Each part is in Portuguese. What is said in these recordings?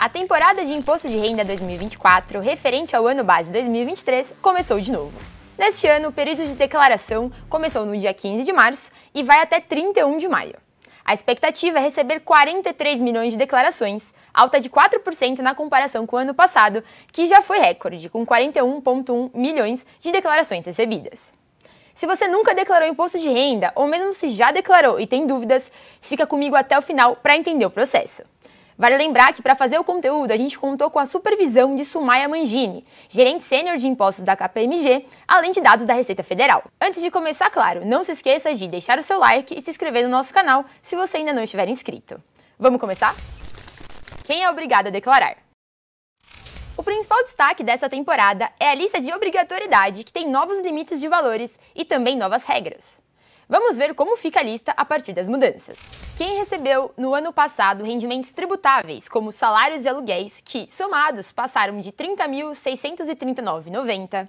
A temporada de Imposto de Renda 2024, referente ao ano base 2023, começou de novo. Neste ano, o período de declaração começou no dia 15 de março e vai até 31 de maio. A expectativa é receber 43 milhões de declarações, alta de 4% na comparação com o ano passado, que já foi recorde, com 41,1 milhões de declarações recebidas. Se você nunca declarou imposto de renda, ou mesmo se já declarou e tem dúvidas, fica comigo até o final para entender o processo. Vale lembrar que para fazer o conteúdo a gente contou com a supervisão de Sumaia Mangini, gerente sênior de impostos da KPMG, além de dados da Receita Federal. Antes de começar, claro, não se esqueça de deixar o seu like e se inscrever no nosso canal se você ainda não estiver inscrito. Vamos começar? Quem é obrigado a declarar? O principal destaque dessa temporada é a lista de obrigatoriedade, que tem novos limites de valores e também novas regras. Vamos ver como fica a lista a partir das mudanças. Quem recebeu no ano passado rendimentos tributáveis, como salários e aluguéis, que, somados, passaram de R$ 30.639,90.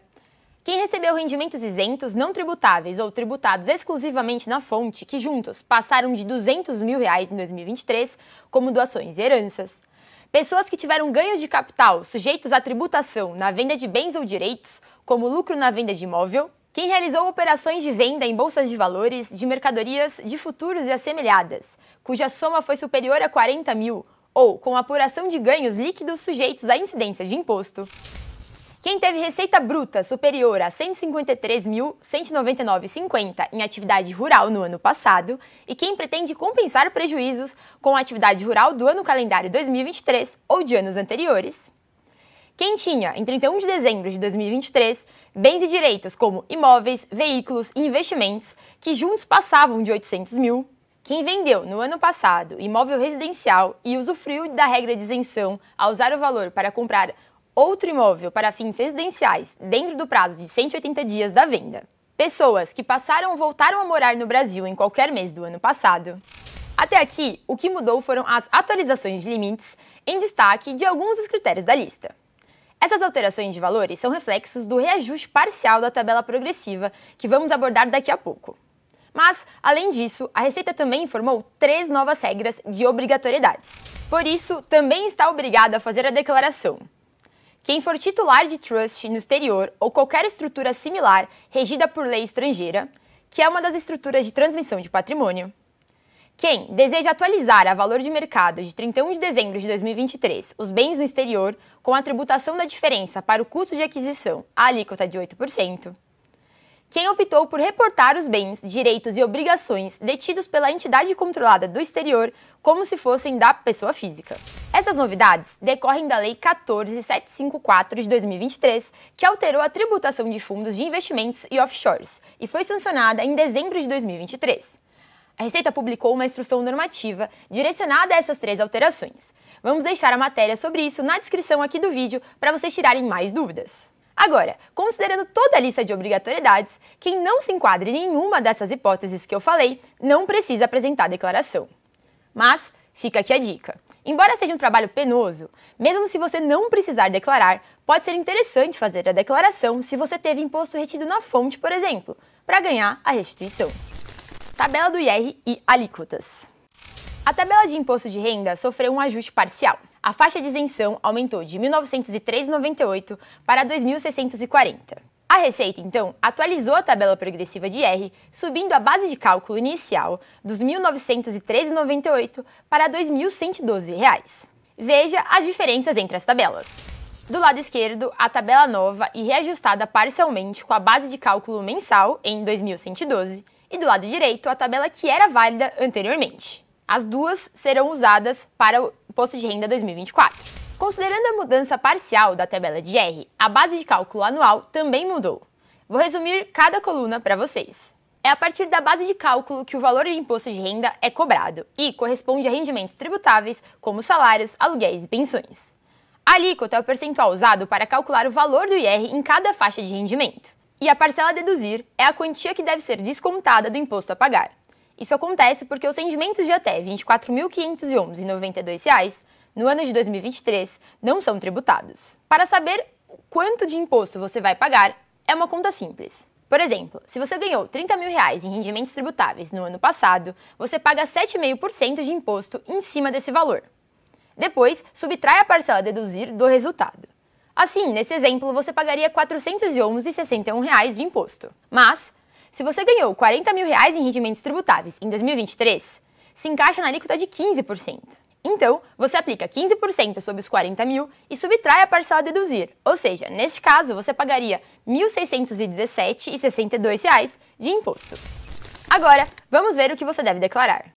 Quem recebeu rendimentos isentos não tributáveis ou tributados exclusivamente na fonte, que juntos passaram de R$ 200 mil em 2023, como doações e heranças. Pessoas que tiveram ganhos de capital sujeitos à tributação na venda de bens ou direitos, como lucro na venda de imóvel. Quem realizou operações de venda em bolsas de valores, de mercadorias, de futuros e assemelhadas, cuja soma foi superior a 40 mil, ou com apuração de ganhos líquidos sujeitos à incidência de imposto. Quem teve receita bruta superior a R$ 153.199,50 em atividade rural no ano passado, e quem pretende compensar prejuízos com a atividade rural do ano calendário 2023 ou de anos anteriores. Quem tinha, em 31 de dezembro de 2023, bens e direitos como imóveis, veículos e investimentos, que juntos passavam de 800 mil. Quem vendeu, no ano passado, imóvel residencial e usufruiu da regra de isenção ao usar o valor para comprar outro imóvel para fins residenciais dentro do prazo de 180 dias da venda. Pessoas que passaram ou voltaram a morar no Brasil em qualquer mês do ano passado. Até aqui, o que mudou foram as atualizações de limites, em destaque de alguns dos critérios da lista. Essas alterações de valores são reflexos do reajuste parcial da tabela progressiva, que vamos abordar daqui a pouco. Mas, além disso, a Receita também informou 3 novas regras de obrigatoriedades. Por isso, também está obrigado a fazer a declaração. Quem for titular de trust no exterior ou qualquer estrutura similar regida por lei estrangeira, que é uma das estruturas de transmissão de patrimônio. Quem deseja atualizar a valor de mercado de 31 de dezembro de 2023 os bens no exterior com a tributação da diferença para o custo de aquisição, a alíquota de 8%. Quem optou por reportar os bens, direitos e obrigações detidos pela entidade controlada do exterior como se fossem da pessoa física. Essas novidades decorrem da Lei 14.754 de 2023, que alterou a tributação de fundos de investimentos e offshores e foi sancionada em dezembro de 2023. A Receita publicou uma instrução normativa direcionada a essas 3 alterações. Vamos deixar a matéria sobre isso na descrição aqui do vídeo para vocês tirarem mais dúvidas. Agora, considerando toda a lista de obrigatoriedades, quem não se enquadra em nenhuma dessas hipóteses que eu falei não precisa apresentar declaração. Mas fica aqui a dica. Embora seja um trabalho penoso, mesmo se você não precisar declarar, pode ser interessante fazer a declaração se você teve imposto retido na fonte, por exemplo, para ganhar a restituição. Tabela do IR e alíquotas. A tabela de imposto de renda sofreu um ajuste parcial. A faixa de isenção aumentou de R$ 1.903,98 para R$ 2.640. A Receita, então, atualizou a tabela progressiva de IR, subindo a base de cálculo inicial dos R$ 1.913,98 para R$ 2.112. Veja as diferenças entre as tabelas. Do lado esquerdo, a tabela nova e reajustada parcialmente com a base de cálculo mensal em 2.112, e do lado direito, a tabela que era válida anteriormente. As duas serão usadas para o Imposto de Renda 2024. Considerando a mudança parcial da tabela de IR, a base de cálculo anual também mudou. Vou resumir cada coluna para vocês. É a partir da base de cálculo que o valor de imposto de renda é cobrado e corresponde a rendimentos tributáveis, como salários, aluguéis e pensões. A alíquota é o percentual usado para calcular o valor do IR em cada faixa de rendimento. E a parcela a deduzir é a quantia que deve ser descontada do imposto a pagar. Isso acontece porque os rendimentos de até R$ 24.511,92 no ano de 2023 não são tributados. Para saber quanto de imposto você vai pagar, é uma conta simples. Por exemplo, se você ganhou R$ 30 mil em rendimentos tributáveis no ano passado, você paga 7,5% de imposto em cima desse valor. Depois, subtrai a parcela a deduzir do resultado. Assim, nesse exemplo, você pagaria R$ 411,61 de imposto. Mas, se você ganhou R$ 40 mil em rendimentos tributáveis em 2023, se encaixa na alíquota de 15%. Então, você aplica 15% sobre os 40 mil e subtrai a parcela a deduzir, ou seja, neste caso, você pagaria R$ 1.617,62 de imposto. Agora, vamos ver o que você deve declarar.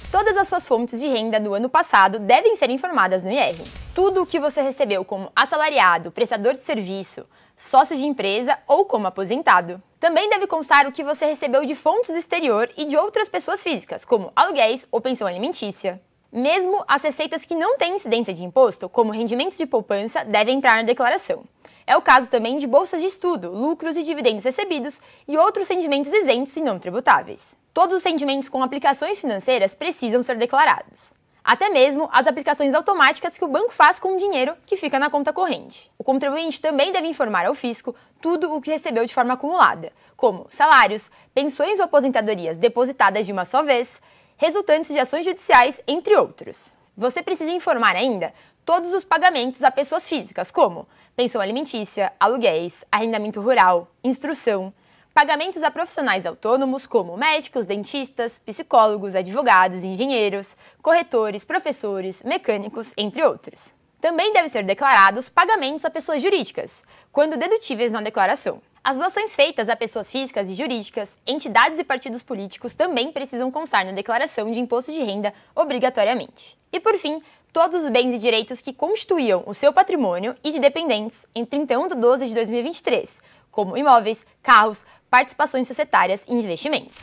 Todas as suas fontes de renda do ano passado devem ser informadas no IR. Tudo o que você recebeu como assalariado, prestador de serviço, sócio de empresa ou como aposentado. Também deve constar o que você recebeu de fontes do exterior e de outras pessoas físicas, como aluguéis ou pensão alimentícia. Mesmo as receitas que não têm incidência de imposto, como rendimentos de poupança, devem entrar na declaração. É o caso também de bolsas de estudo, lucros e dividendos recebidos e outros rendimentos isentos e não tributáveis. Todos os rendimentos com aplicações financeiras precisam ser declarados. Até mesmo as aplicações automáticas que o banco faz com o dinheiro que fica na conta corrente. O contribuinte também deve informar ao fisco tudo o que recebeu de forma acumulada, como salários, pensões ou aposentadorias depositadas de uma só vez, resultantes de ações judiciais, entre outros. Você precisa informar ainda todos os pagamentos a pessoas físicas, como pensão alimentícia, aluguéis, arrendamento rural, instrução, pagamentos a profissionais autônomos, como médicos, dentistas, psicólogos, advogados, engenheiros, corretores, professores, mecânicos, entre outros. Também devem ser declarados pagamentos a pessoas jurídicas, quando dedutíveis na declaração. As doações feitas a pessoas físicas e jurídicas, entidades e partidos políticos também precisam constar na declaração de imposto de renda obrigatoriamente. E por fim, todos os bens e direitos que constituíam o seu patrimônio e de dependentes em 31 de 12 de 2023, como imóveis, carros, participações societárias e investimentos.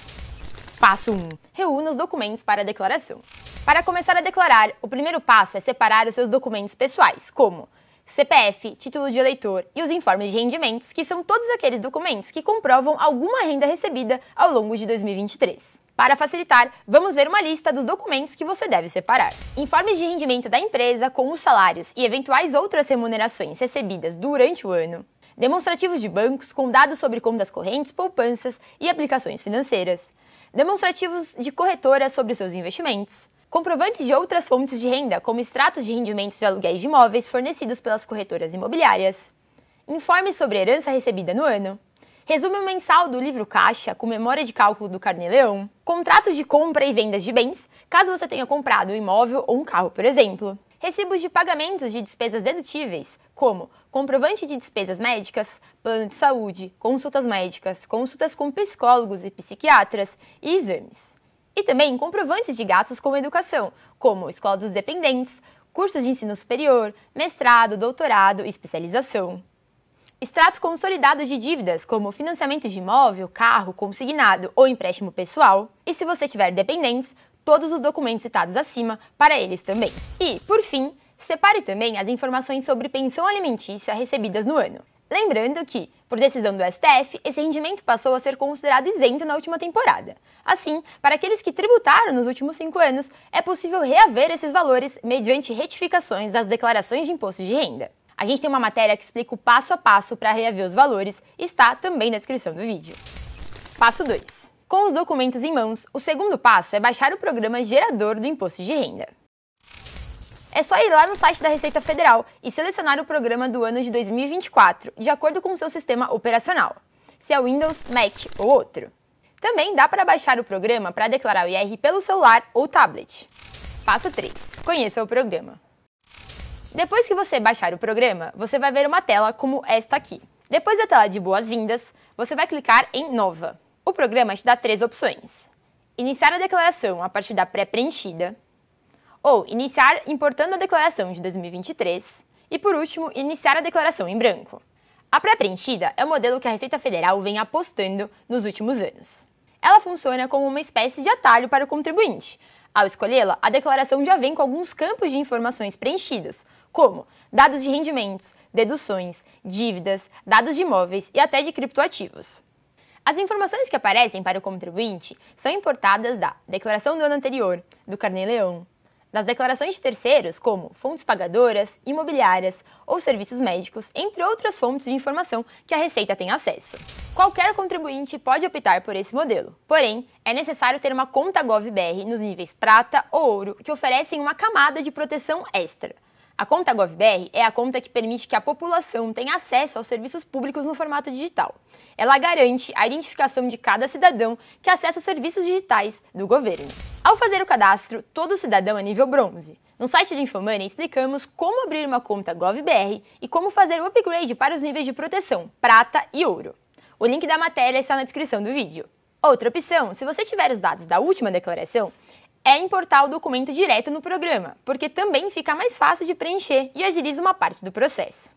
Passo 1. Reúna os documentos para a declaração. Para começar a declarar, o primeiro passo é separar os seus documentos pessoais, como CPF, título de eleitor e os informes de rendimentos, que são todos aqueles documentos que comprovam alguma renda recebida ao longo de 2023. Para facilitar, vamos ver uma lista dos documentos que você deve separar. Informes de rendimento da empresa com os salários e eventuais outras remunerações recebidas durante o ano. Demonstrativos de bancos com dados sobre contas correntes, poupanças e aplicações financeiras. Demonstrativos de corretoras sobre seus investimentos. Comprovantes de outras fontes de renda, como extratos de rendimentos de aluguéis de imóveis fornecidos pelas corretoras imobiliárias. Informes sobre herança recebida no ano. Resumo mensal do livro Caixa, com memória de cálculo do Carnê-Leão. Contratos de compra e vendas de bens, caso você tenha comprado um imóvel ou um carro, por exemplo. Recibos de pagamentos de despesas dedutíveis, como comprovante de despesas médicas, plano de saúde, consultas médicas, consultas com psicólogos e psiquiatras e exames. E também comprovantes de gastos com educação, como escola dos dependentes, cursos de ensino superior, mestrado, doutorado e especialização. Extrato consolidado de dívidas, como financiamento de imóvel, carro, consignado ou empréstimo pessoal. E se você tiver dependentes, todos os documentos citados acima para eles também. E, por fim, separe também as informações sobre pensão alimentícia recebidas no ano. Lembrando que, por decisão do STF, esse rendimento passou a ser considerado isento na última temporada. Assim, para aqueles que tributaram nos últimos 5 anos, é possível reaver esses valores mediante retificações das declarações de imposto de renda. A gente tem uma matéria que explica o passo a passo para reaver os valores e está também na descrição do vídeo. Passo 2. Com os documentos em mãos, o segundo passo é baixar o programa gerador do imposto de renda. É só ir lá no site da Receita Federal e selecionar o programa do ano de 2024, de acordo com o seu sistema operacional, se é Windows, Mac ou outro. Também dá para baixar o programa para declarar o IR pelo celular ou tablet. Passo 3. Conheça o programa. Depois que você baixar o programa, você vai ver uma tela como esta aqui. Depois da tela de boas-vindas, você vai clicar em Nova. O programa te dá 3 opções: iniciar a declaração a partir da pré-preenchida, ou iniciar importando a declaração de 2023 e, por último, iniciar a declaração em branco. A pré-preenchida é o modelo que a Receita Federal vem apostando nos últimos anos. Ela funciona como uma espécie de atalho para o contribuinte. Ao escolhê-la, a declaração já vem com alguns campos de informações preenchidos, como dados de rendimentos, deduções, dívidas, dados de imóveis e até de criptoativos. As informações que aparecem para o contribuinte são importadas da declaração do ano anterior, do Carnê-Leão, das declarações de terceiros, como fontes pagadoras, imobiliárias ou serviços médicos, entre outras fontes de informação que a Receita tem acesso. Qualquer contribuinte pode optar por esse modelo, porém, é necessário ter uma conta GovBR nos níveis prata ou ouro, que oferecem uma camada de proteção extra. A conta GovBR é a conta que permite que a população tenha acesso aos serviços públicos no formato digital. Ela garante a identificação de cada cidadão que acessa os serviços digitais do governo. Ao fazer o cadastro, todo cidadão é nível bronze. No site do InfoMoney explicamos como abrir uma conta GovBR e como fazer o upgrade para os níveis de proteção prata e ouro. O link da matéria está na descrição do vídeo. Outra opção, se você tiver os dados da última declaração, é importar o documento direto no programa, porque também fica mais fácil de preencher e agiliza uma parte do processo.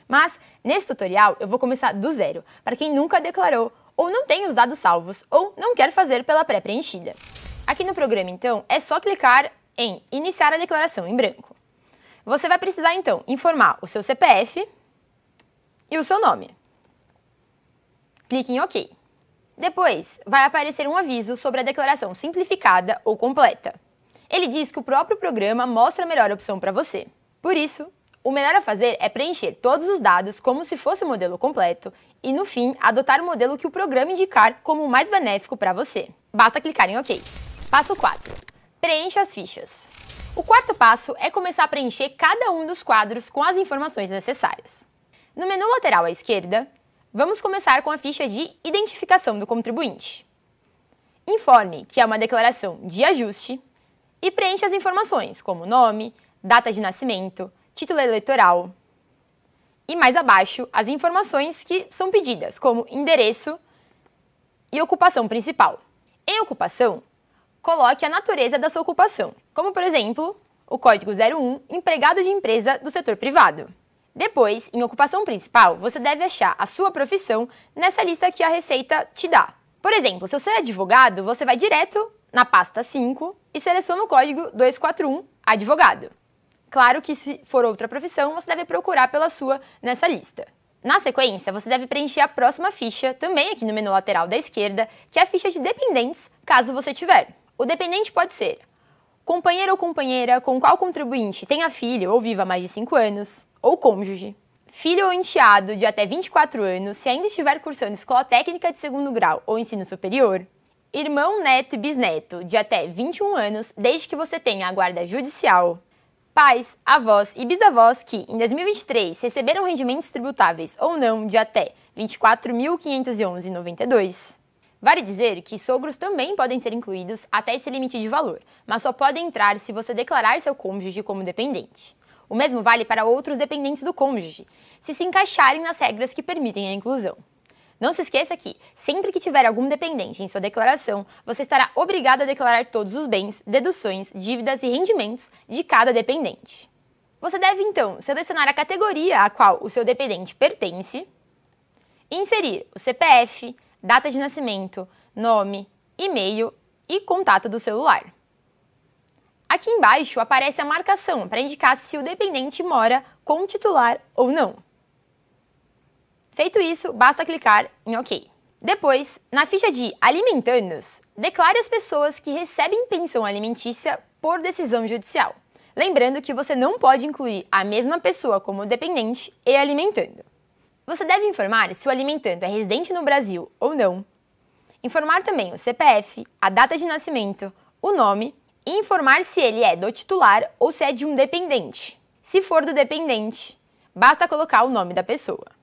Mas, nesse tutorial, eu vou começar do zero, para quem nunca declarou, ou não tem os dados salvos, ou não quer fazer pela pré-preenchida. Aqui no programa, então, é só clicar em Iniciar a declaração em branco. Você vai precisar, então, informar o seu CPF e o seu nome. Clique em OK. Depois, vai aparecer um aviso sobre a declaração simplificada ou completa. Ele diz que o próprio programa mostra a melhor opção para você. Por isso, o melhor a fazer é preencher todos os dados como se fosse o modelo completo e, no fim, adotar o modelo que o programa indicar como o mais benéfico para você. Basta clicar em OK. Passo 4. Preencha as fichas. O quarto passo é começar a preencher cada um dos quadros com as informações necessárias. No menu lateral à esquerda, vamos começar com a ficha de identificação do contribuinte. Informe que é uma declaração de ajuste e preencha as informações como nome, data de nascimento, título eleitoral e mais abaixo as informações que são pedidas, como endereço e ocupação principal. Em ocupação, coloque a natureza da sua ocupação, como por exemplo, o código 01, empregado de empresa do setor privado. Depois, em ocupação principal, você deve achar a sua profissão nessa lista que a Receita te dá. Por exemplo, se você é advogado, você vai direto na pasta 5 e seleciona o código 241, advogado. Claro que se for outra profissão, você deve procurar pela sua nessa lista. Na sequência, você deve preencher a próxima ficha, também aqui no menu lateral da esquerda, que é a ficha de dependentes, caso você tiver. O dependente pode ser companheiro ou companheira com qual contribuinte tenha filho ou viva há mais de 5 anos, ou cônjuge, filho ou enteado de até 24 anos se ainda estiver cursando escola técnica de segundo grau ou ensino superior, irmão, neto e bisneto de até 21 anos desde que você tenha a guarda judicial, pais, avós e bisavós que, em 2023, receberam rendimentos tributáveis ou não de até R$ 24.511,92. Vale dizer que sogros também podem ser incluídos até esse limite de valor, mas só podem entrar se você declarar seu cônjuge como dependente. O mesmo vale para outros dependentes do cônjuge, se encaixarem nas regras que permitem a inclusão. Não se esqueça que, sempre que tiver algum dependente em sua declaração, você estará obrigado a declarar todos os bens, deduções, dívidas e rendimentos de cada dependente. Você deve, então, selecionar a categoria a qual o seu dependente pertence, inserir o CPF, data de nascimento, nome, e-mail e contato do celular. Aqui embaixo aparece a marcação para indicar se o dependente mora com o titular ou não. Feito isso, basta clicar em OK. Depois, na ficha de alimentandos, declare as pessoas que recebem pensão alimentícia por decisão judicial. Lembrando que você não pode incluir a mesma pessoa como dependente e alimentando. Você deve informar se o alimentando é residente no Brasil ou não. Informar também o CPF, a data de nascimento, o nome e informar se ele é do titular ou se é de um dependente. Se for do dependente, basta colocar o nome da pessoa.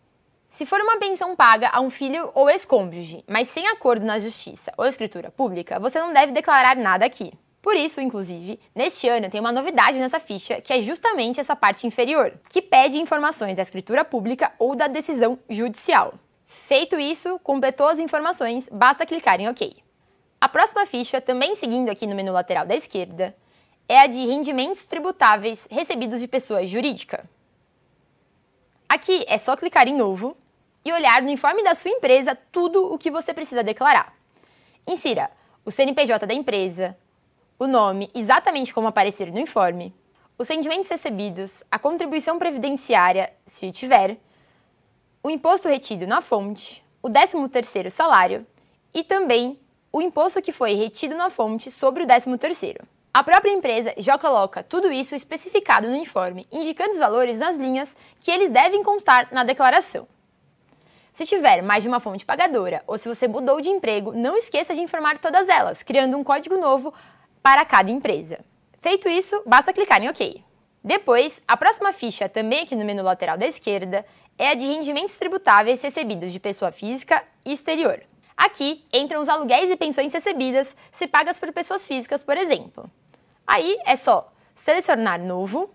Se for uma pensão paga a um filho ou ex-cônjuge, mas sem acordo na justiça ou escritura pública, você não deve declarar nada aqui. Por isso, inclusive, neste ano tem uma novidade nessa ficha, que é justamente essa parte inferior, que pede informações da escritura pública ou da decisão judicial. Feito isso, completou as informações, basta clicar em OK. A próxima ficha, também seguindo aqui no menu lateral da esquerda, é a de rendimentos tributáveis recebidos de pessoa jurídica. Aqui é só clicar em Novo e olhar no informe da sua empresa tudo o que você precisa declarar. Insira o CNPJ da empresa, o nome exatamente como aparecer no informe, os rendimentos recebidos, a contribuição previdenciária, se tiver, o imposto retido na fonte, o 13º salário e também o imposto que foi retido na fonte sobre o 13º. A própria empresa já coloca tudo isso especificado no informe, indicando os valores nas linhas que eles devem constar na declaração. Se tiver mais de uma fonte pagadora ou se você mudou de emprego, não esqueça de informar todas elas, criando um código novo para cada empresa. Feito isso, basta clicar em OK. Depois, a próxima ficha, também aqui no menu lateral da esquerda, é a de rendimentos tributáveis recebidos de pessoa física e exterior. Aqui entram os aluguéis e pensões recebidas se pagas por pessoas físicas, por exemplo. Aí é só selecionar Novo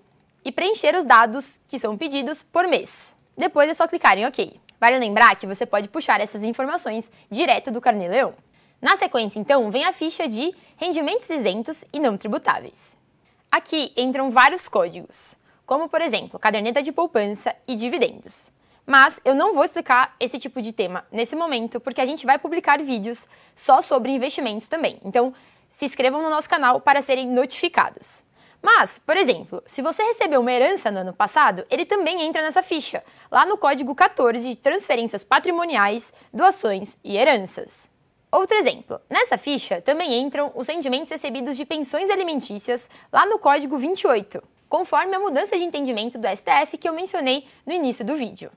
e preencher os dados que são pedidos por mês. Depois é só clicar em OK. Vale lembrar que você pode puxar essas informações direto do Carnê-Leão. Na sequência, então, vem a ficha de rendimentos isentos e não tributáveis. Aqui entram vários códigos, como, por exemplo, caderneta de poupança e dividendos. Mas eu não vou explicar esse tipo de tema nesse momento, porque a gente vai publicar vídeos só sobre investimentos também. Então, se inscrevam no nosso canal para serem notificados. Mas, por exemplo, se você recebeu uma herança no ano passado, ele também entra nessa ficha, lá no código 14 de transferências patrimoniais, doações e heranças. Outro exemplo, nessa ficha também entram os rendimentos recebidos de pensões alimentícias, lá no código 28, conforme a mudança de entendimento do STF que eu mencionei no início do vídeo.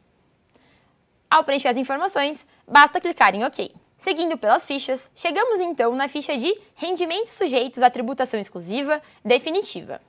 Ao preencher as informações, basta clicar em OK. Seguindo pelas fichas, chegamos então na ficha de rendimentos sujeitos à tributação exclusiva definitiva.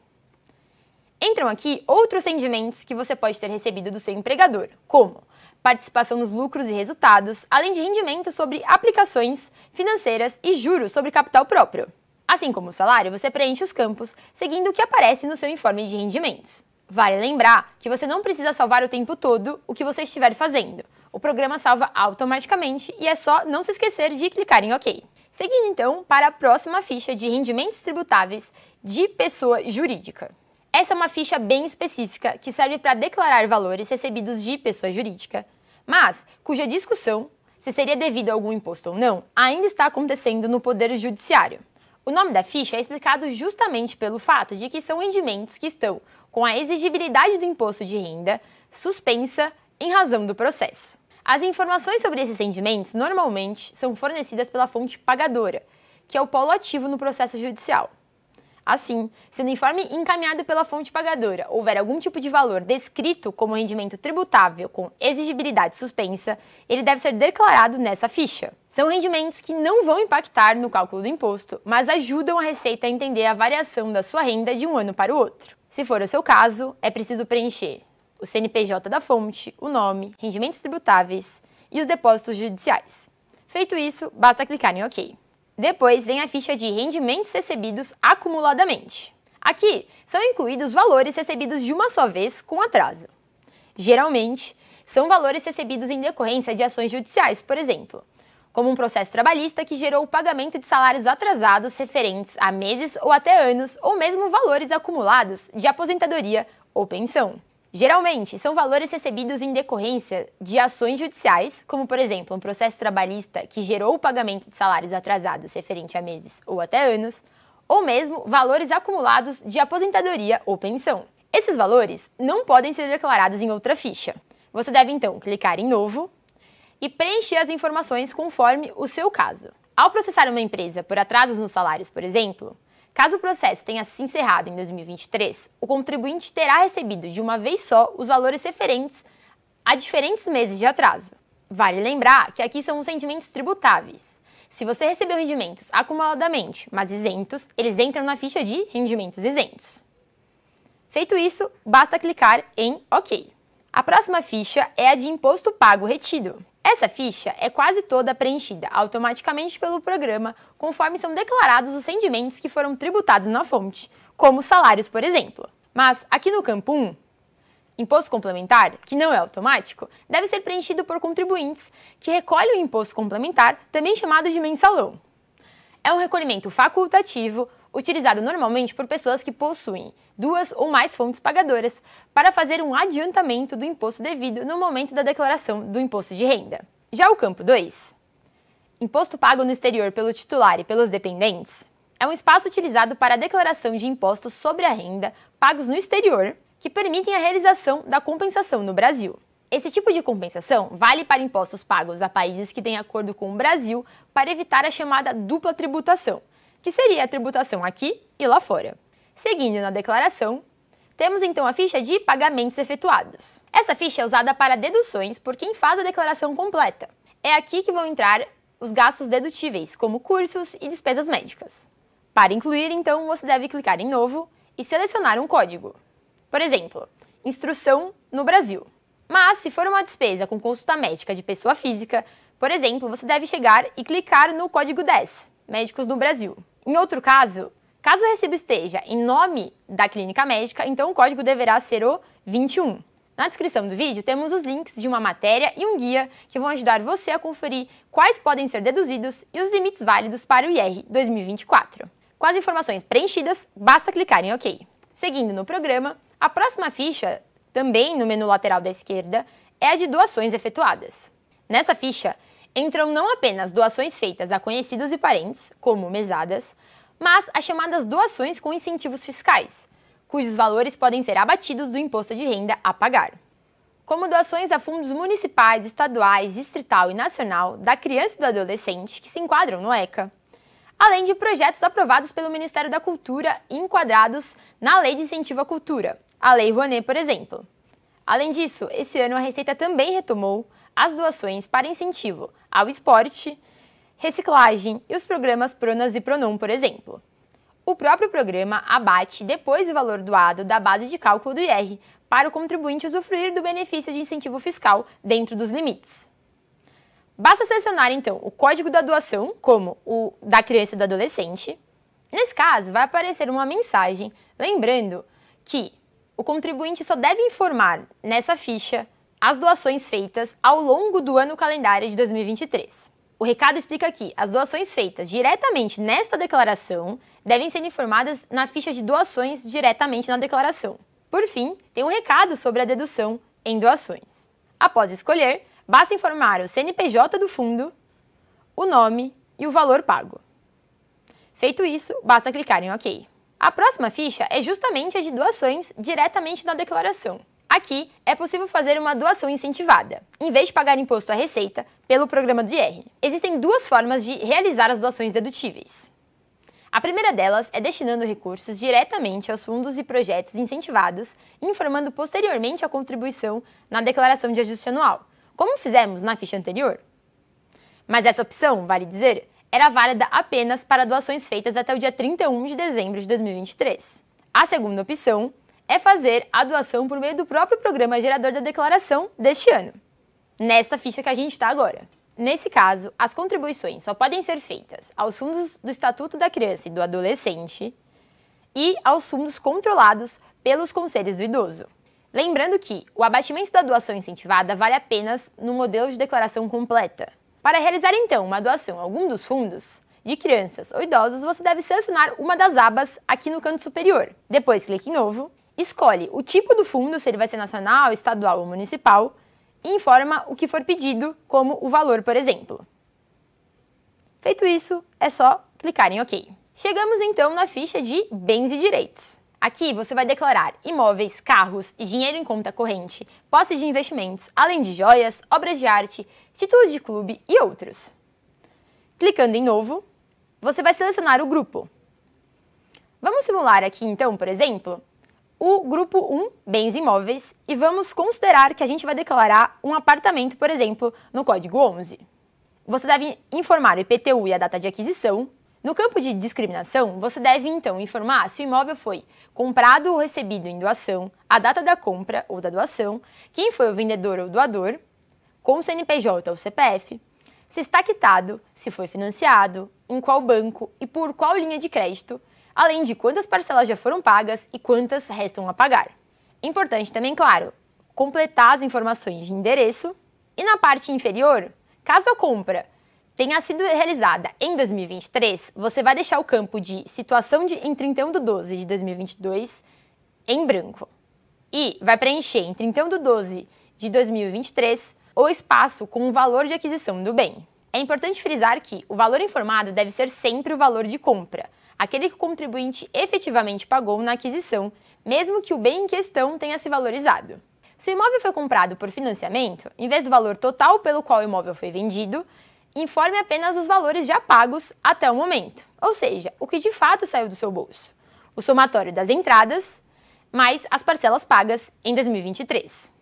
Entram aqui outros rendimentos que você pode ter recebido do seu empregador, como participação nos lucros e resultados, além de rendimentos sobre aplicações financeiras e juros sobre capital próprio. Assim como o salário, você preenche os campos seguindo o que aparece no seu informe de rendimentos. Vale lembrar que você não precisa salvar o tempo todo o que você estiver fazendo. O programa salva automaticamente e é só não se esquecer de clicar em OK. Seguindo então para a próxima ficha de rendimentos tributáveis de pessoa jurídica. Essa é uma ficha bem específica que serve para declarar valores recebidos de pessoa jurídica, mas cuja discussão, se seria devido a algum imposto ou não, ainda está acontecendo no Poder Judiciário. O nome da ficha é explicado justamente pelo fato de que são rendimentos que estão com a exigibilidade do imposto de renda suspensa em razão do processo. As informações sobre esses rendimentos normalmente são fornecidas pela fonte pagadora, que é o polo ativo no processo judicial. Assim, se no informe encaminhado pela fonte pagadora houver algum tipo de valor descrito como rendimento tributável com exigibilidade suspensa, ele deve ser declarado nessa ficha. São rendimentos que não vão impactar no cálculo do imposto, mas ajudam a Receita a entender a variação da sua renda de um ano para o outro. Se for o seu caso, é preciso preencher o CNPJ da fonte, o nome, rendimentos tributáveis e os depósitos judiciais. Feito isso, basta clicar em OK. Depois vem a ficha de rendimentos recebidos acumuladamente. Aqui são incluídos valores recebidos de uma só vez com atraso. Geralmente, são valores recebidos em decorrência de ações judiciais, por exemplo, como um processo trabalhista que gerou o pagamento de salários atrasados referentes a meses ou até anos, ou mesmo valores acumulados de aposentadoria ou pensão. Geralmente, são valores recebidos em decorrência de ações judiciais, como, por exemplo, um processo trabalhista que gerou o pagamento de salários atrasados referente a meses ou até anos, ou mesmo valores acumulados de aposentadoria ou pensão. Esses valores não podem ser declarados em outra ficha. Você deve, então, clicar em Novo e preencher as informações conforme o seu caso. Ao processar uma empresa por atrasos nos salários, por exemplo, caso o processo tenha se encerrado em 2023, o contribuinte terá recebido de uma vez só os valores referentes a diferentes meses de atraso. Vale lembrar que aqui são os rendimentos tributáveis. Se você recebeu rendimentos acumuladamente, mas isentos, eles entram na ficha de rendimentos isentos. Feito isso, basta clicar em OK. A próxima ficha é a de imposto pago retido. Essa ficha é quase toda preenchida automaticamente pelo programa conforme são declarados os rendimentos que foram tributados na fonte, como salários, por exemplo. Mas aqui no campo 1, imposto complementar, que não é automático, deve ser preenchido por contribuintes que recolhem o imposto complementar, também chamado de mensalão. É um recolhimento facultativo, utilizado normalmente por pessoas que possuem 2 ou mais fontes pagadoras para fazer um adiantamento do imposto devido no momento da declaração do imposto de renda. Já o campo 2, imposto pago no exterior pelo titular e pelos dependentes, é um espaço utilizado para a declaração de impostos sobre a renda pagos no exterior que permitem a realização da compensação no Brasil. Esse tipo de compensação vale para impostos pagos a países que têm acordo com o Brasil para evitar a chamada dupla tributação, que seria a tributação aqui e lá fora. Seguindo na declaração, temos então a ficha de pagamentos efetuados. Essa ficha é usada para deduções por quem faz a declaração completa. É aqui que vão entrar os gastos dedutíveis, como cursos e despesas médicas. Para incluir, então, você deve clicar em Novo e selecionar um código. Por exemplo, Instrução no Brasil. Mas, se for uma despesa com consulta médica de pessoa física, por exemplo, você deve chegar e clicar no código 10, Médicos no Brasil. Em outro caso o recibo esteja em nome da clínica médica, então o código deverá ser o 21. Na descrição do vídeo temos os links de uma matéria e um guia que vão ajudar você a conferir quais podem ser deduzidos e os limites válidos para o IR 2024. Com as informações preenchidas, basta clicar em OK. Seguindo no programa, a próxima ficha, também no menu lateral da esquerda, é a de doações efetuadas. Nessa ficha, entram não apenas doações feitas a conhecidos e parentes, como mesadas, mas as chamadas doações com incentivos fiscais, cujos valores podem ser abatidos do imposto de renda a pagar, como doações a fundos municipais, estaduais, distrital e nacional da criança e do adolescente que se enquadram no ECA, além de projetos aprovados pelo Ministério da Cultura e enquadrados na Lei de Incentivo à Cultura, a Lei Rouanet, por exemplo. Além disso, esse ano a Receita também retomou as doações para incentivo ao esporte, reciclagem e os programas Pronas e Pronom, por exemplo. O próprio programa abate depois o valor doado da base de cálculo do IR para o contribuinte usufruir do benefício de incentivo fiscal dentro dos limites. Basta selecionar, então, o código da doação, como o da criança e do adolescente. Nesse caso, vai aparecer uma mensagem lembrando que o contribuinte só deve informar nessa ficha as doações feitas ao longo do ano calendário de 2023. O recado explica que as doações feitas diretamente nesta declaração devem ser informadas na ficha de doações diretamente na declaração. Por fim, tem um recado sobre a dedução em doações. Após escolher, basta informar o CNPJ do fundo, o nome e o valor pago. Feito isso, basta clicar em OK. A próxima ficha é justamente a de doações diretamente na declaração. Aqui é possível fazer uma doação incentivada, em vez de pagar imposto à Receita pelo programa do IR. Existem duas formas de realizar as doações dedutíveis. A primeira delas é destinando recursos diretamente aos fundos e projetos incentivados, informando posteriormente a contribuição na declaração de ajuste anual, como fizemos na ficha anterior. Mas essa opção, vale dizer, era válida apenas para doações feitas até o dia 31 de dezembro de 2023. A segunda opção é fazer a doação por meio do próprio programa gerador da declaração deste ano, nesta ficha que a gente está agora. Nesse caso, as contribuições só podem ser feitas aos fundos do Estatuto da Criança e do Adolescente e aos fundos controlados pelos conselhos do idoso. Lembrando que o abatimento da doação incentivada vale apenas no modelo de declaração completa. Para realizar então uma doação a algum dos fundos de crianças ou idosos, você deve selecionar uma das abas aqui no canto superior. Depois clique em Novo, escolhe o tipo do fundo, se ele vai ser nacional, estadual ou municipal, e informa o que for pedido, como o valor, por exemplo. Feito isso, é só clicar em OK. Chegamos então na ficha de bens e direitos. Aqui você vai declarar imóveis, carros e dinheiro em conta corrente, posse de investimentos, além de joias, obras de arte, títulos de clube e outros. Clicando em Novo, você vai selecionar o grupo. Vamos simular aqui então, por exemplo, o grupo 1, bens imóveis, e vamos considerar que a gente vai declarar um apartamento, por exemplo, no código 11. Você deve informar o IPTU e a data de aquisição. No campo de discriminação, você deve então informar se o imóvel foi comprado ou recebido em doação, a data da compra ou da doação, quem foi o vendedor ou doador, com CNPJ ou CPF, se está quitado, se foi financiado, em qual banco e por qual linha de crédito, além de quantas parcelas já foram pagas e quantas restam a pagar. Importante também, claro, completar as informações de endereço e na parte inferior, caso a compra tenha sido realizada em 2023, você vai deixar o campo de situação em 31/12 de 2022 em branco e vai preencher em 31/12 de 2023 o espaço com o valor de aquisição do bem. É importante frisar que o valor informado deve ser sempre o valor de compra, aquele que o contribuinte efetivamente pagou na aquisição, mesmo que o bem em questão tenha se valorizado. Se o imóvel foi comprado por financiamento, em vez do valor total pelo qual o imóvel foi vendido, informe apenas os valores já pagos até o momento, ou seja, o que de fato saiu do seu bolso. o somatório das entradas mais as parcelas pagas em 2023.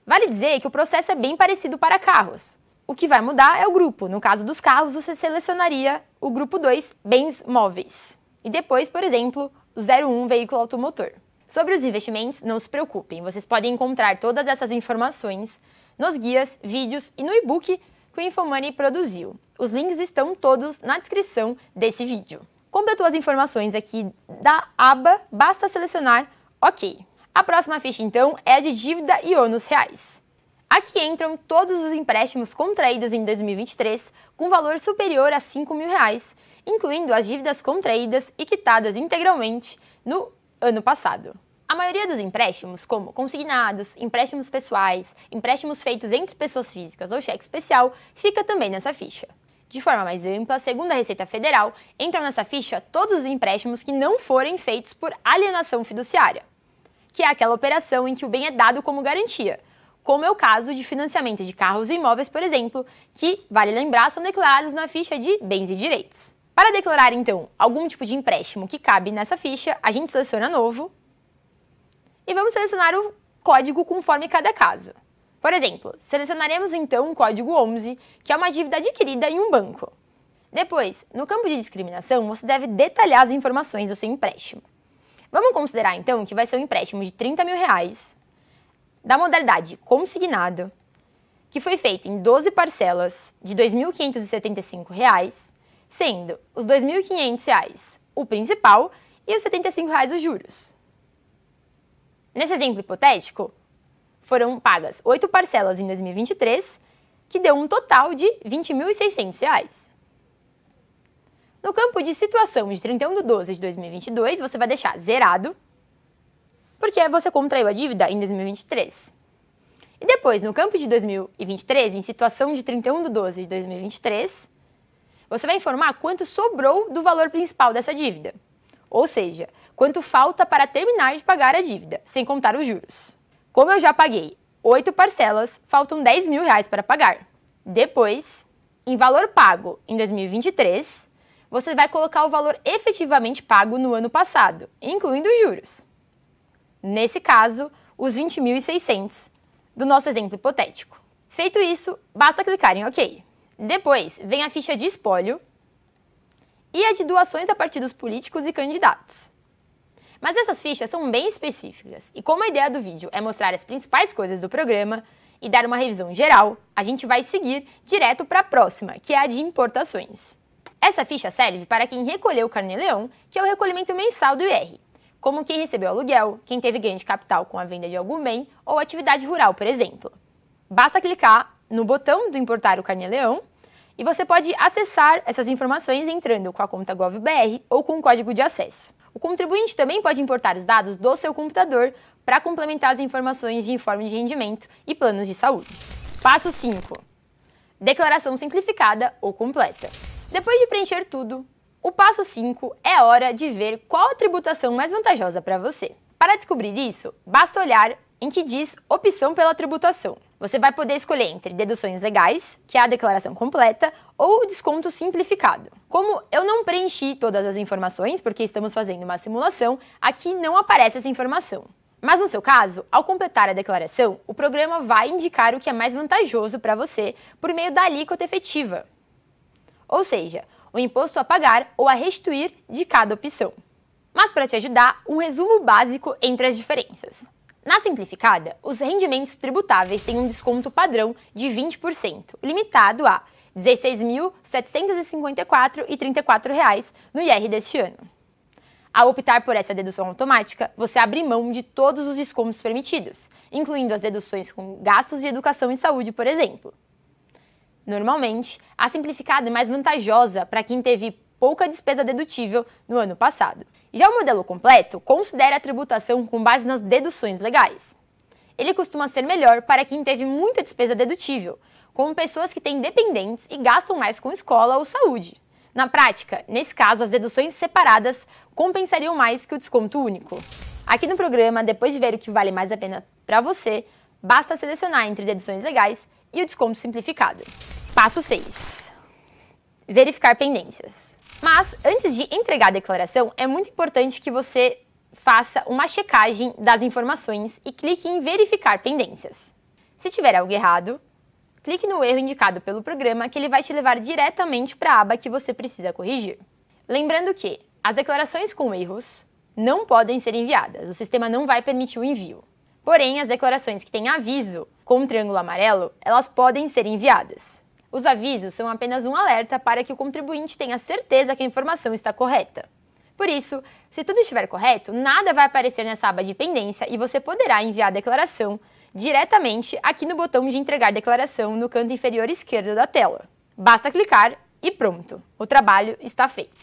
Vale dizer que o processo é bem parecido para carros. O que vai mudar é o grupo. No caso dos carros, você selecionaria o grupo 2, bens móveis. E depois, por exemplo, o 01, veículo automotor. Sobre os investimentos, não se preocupem. Vocês podem encontrar todas essas informações nos guias, vídeos e no e-book que o InfoMoney produziu. Os links estão todos na descrição desse vídeo. Completou as informações aqui da aba, basta selecionar OK. A próxima ficha, então, é a de dívida e ônus reais. Aqui entram todos os empréstimos contraídos em 2023 com valor superior a R$5.000, incluindo as dívidas contraídas e quitadas integralmente no ano passado. A maioria dos empréstimos, como consignados, empréstimos pessoais, empréstimos feitos entre pessoas físicas ou cheque especial, fica também nessa ficha. De forma mais ampla, segundo a Receita Federal, entram nessa ficha todos os empréstimos que não forem feitos por alienação fiduciária, que é aquela operação em que o bem é dado como garantia, como é o caso de financiamento de carros e imóveis, por exemplo, que, vale lembrar, são declarados na ficha de bens e direitos. Para declarar, então, algum tipo de empréstimo que cabe nessa ficha, a gente seleciona Novo e vamos selecionar o código conforme cada caso. Por exemplo, selecionaremos então o código 11, que é uma dívida adquirida em um banco. Depois, no campo de discriminação, você deve detalhar as informações do seu empréstimo. Vamos considerar então que vai ser um empréstimo de R$30.000, da modalidade consignado, que foi feito em 12 parcelas de R$ 2.575, sendo os R$ 2.500 o principal e os R$ 75 os juros. Nesse exemplo hipotético, foram pagas 8 parcelas em 2023, que deu um total de R$ 20.600. No campo de situação de 31/12 de 2022, você vai deixar zerado, porque você contraiu a dívida em 2023. E depois, no campo de 2023, em situação de 31/12 de 2023, você vai informar quanto sobrou do valor principal dessa dívida, ou seja, quanto falta para terminar de pagar a dívida, sem contar os juros. Como eu já paguei 8 parcelas, faltam R$ 10.000 para pagar. Depois, em valor pago em 2023, você vai colocar o valor efetivamente pago no ano passado, incluindo os juros. Nesse caso, os R$ 20.600 do nosso exemplo hipotético. Feito isso, basta clicar em OK. Depois, vem a ficha de espólio e a de doações a partidos políticos e candidatos. Mas essas fichas são bem específicas, e como a ideia do vídeo é mostrar as principais coisas do programa e dar uma revisão geral, a gente vai seguir direto para a próxima, que é a de importações. Essa ficha serve para quem recolheu o Carnê-Leão, que é o recolhimento mensal do IR, como quem recebeu aluguel, quem teve ganho de capital com a venda de algum bem ou atividade rural, por exemplo. Basta clicar no botão do Importar o Carnê-Leão e você pode acessar essas informações entrando com a conta GovBR ou com o código de acesso. O contribuinte também pode importar os dados do seu computador para complementar as informações de informe de rendimento e planos de saúde. Passo 5. Declaração simplificada ou completa. Depois de preencher tudo, o passo 5 é a hora de ver qual a tributação mais vantajosa para você. Para descobrir isso, basta olhar em que diz opção pela tributação. Você vai poder escolher entre deduções legais, que é a declaração completa, ou desconto simplificado. Como eu não preenchi todas as informações, porque estamos fazendo uma simulação, aqui não aparece essa informação. Mas no seu caso, ao completar a declaração, o programa vai indicar o que é mais vantajoso para você por meio da alíquota efetiva. Ou seja, o imposto a pagar ou a restituir de cada opção. Mas para te ajudar, um resumo básico entre as diferenças. Na simplificada, os rendimentos tributáveis têm um desconto padrão de 20%, limitado a R$ 16.754,34 no IR deste ano. Ao optar por essa dedução automática, você abre mão de todos os descontos permitidos, incluindo as deduções com gastos de educação e saúde, por exemplo. Normalmente, a simplificada é mais vantajosa para quem teve pouca despesa dedutível no ano passado. Já o modelo completo considera a tributação com base nas deduções legais. Ele costuma ser melhor para quem teve muita despesa dedutível, como pessoas que têm dependentes e gastam mais com escola ou saúde. Na prática, nesse caso, as deduções separadas compensariam mais que o desconto único. Aqui no programa, depois de ver o que vale mais a pena para você, basta selecionar entre deduções legais e o desconto simplificado. Passo 6. verificar pendências. Mas, antes de entregar a declaração, é muito importante que você faça uma checagem das informações e clique em verificar pendências. Se tiver algo errado, clique no erro indicado pelo programa, que ele vai te levar diretamente para a aba que você precisa corrigir. Lembrando que as declarações com erros não podem ser enviadas, o sistema não vai permitir o envio. Porém, as declarações que têm aviso com um triângulo amarelo, elas podem ser enviadas. Os avisos são apenas um alerta para que o contribuinte tenha certeza que a informação está correta. Por isso, se tudo estiver correto, nada vai aparecer nessa aba de pendência e você poderá enviar a declaração diretamente aqui no botão de entregar declaração no canto inferior esquerdo da tela. Basta clicar e pronto, o trabalho está feito.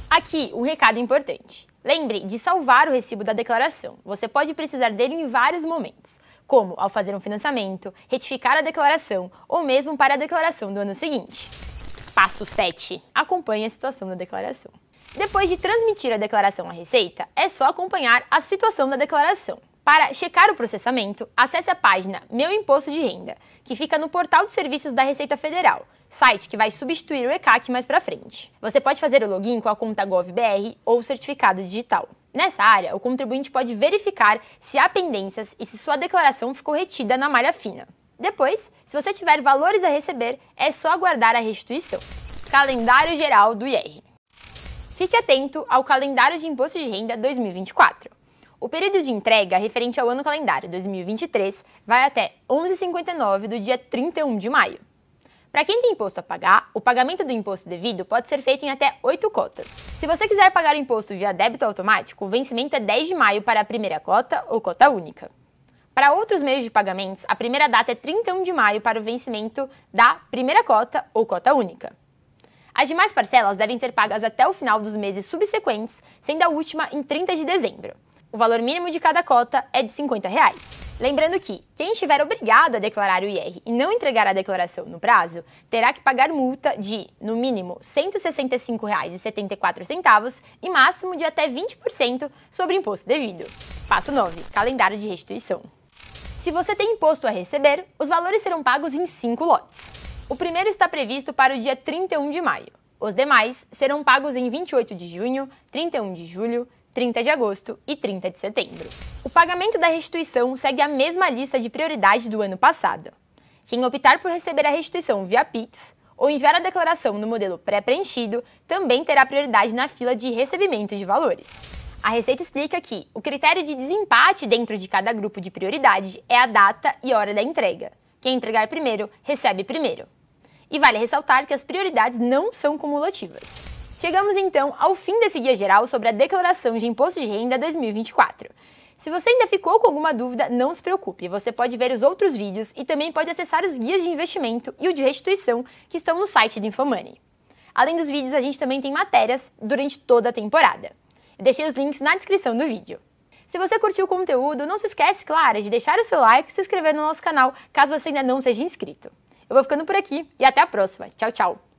Aqui, um recado importante. Lembre de salvar o recibo da declaração. Você pode precisar dele em vários momentos, como ao fazer um financiamento, retificar a declaração ou mesmo para a declaração do ano seguinte. Passo 7. Acompanhe a situação da declaração. Depois de transmitir a declaração à Receita, é só acompanhar a situação da declaração. Para checar o processamento, acesse a página Meu Imposto de Renda, que fica no portal de serviços da Receita Federal, site que vai substituir o ECAC mais para frente. Você pode fazer o login com a conta GovBR ou certificado digital. Nessa área, o contribuinte pode verificar se há pendências e se sua declaração ficou retida na malha fina. Depois, se você tiver valores a receber, é só aguardar a restituição. Calendário geral do IR. Fique atento ao calendário de imposto de renda 2024. O período de entrega referente ao ano calendário 2023 vai até 11h59 do dia 31 de maio. Para quem tem imposto a pagar, o pagamento do imposto devido pode ser feito em até 8 cotas. Se você quiser pagar o imposto via débito automático, o vencimento é 10 de maio para a primeira cota ou cota única. Para outros meios de pagamentos, a primeira data é 31 de maio para o vencimento da primeira cota ou cota única. As demais parcelas devem ser pagas até o final dos meses subsequentes, sendo a última em 30 de dezembro. O valor mínimo de cada cota é de R$ 50. Lembrando que quem estiver obrigado a declarar o IR e não entregar a declaração no prazo, terá que pagar multa de, no mínimo, R$ 165,74 e máximo de até 20% sobre imposto devido. Passo 9. Calendário de restituição. Se você tem imposto a receber, os valores serão pagos em 5 lotes. O primeiro está previsto para o dia 31 de maio. Os demais serão pagos em 28 de junho, 31 de julho, 30 de agosto e 30 de setembro. O pagamento da restituição segue a mesma lista de prioridade do ano passado. Quem optar por receber a restituição via Pix ou enviar a declaração no modelo pré-preenchido também terá prioridade na fila de recebimento de valores. A Receita explica que o critério de desempate dentro de cada grupo de prioridade é a data e hora da entrega. Quem entregar primeiro, recebe primeiro. E vale ressaltar que as prioridades não são cumulativas. Chegamos então ao fim desse guia geral sobre a declaração de imposto de renda 2024. Se você ainda ficou com alguma dúvida, não se preocupe, você pode ver os outros vídeos e também pode acessar os guias de investimento e o de restituição que estão no site do InfoMoney. Além dos vídeos, a gente também tem matérias durante toda a temporada. Eu deixei os links na descrição do vídeo. Se você curtiu o conteúdo, não se esquece, claro, de deixar o seu like e se inscrever no nosso canal, caso você ainda não seja inscrito. Eu vou ficando por aqui e até a próxima. Tchau, tchau!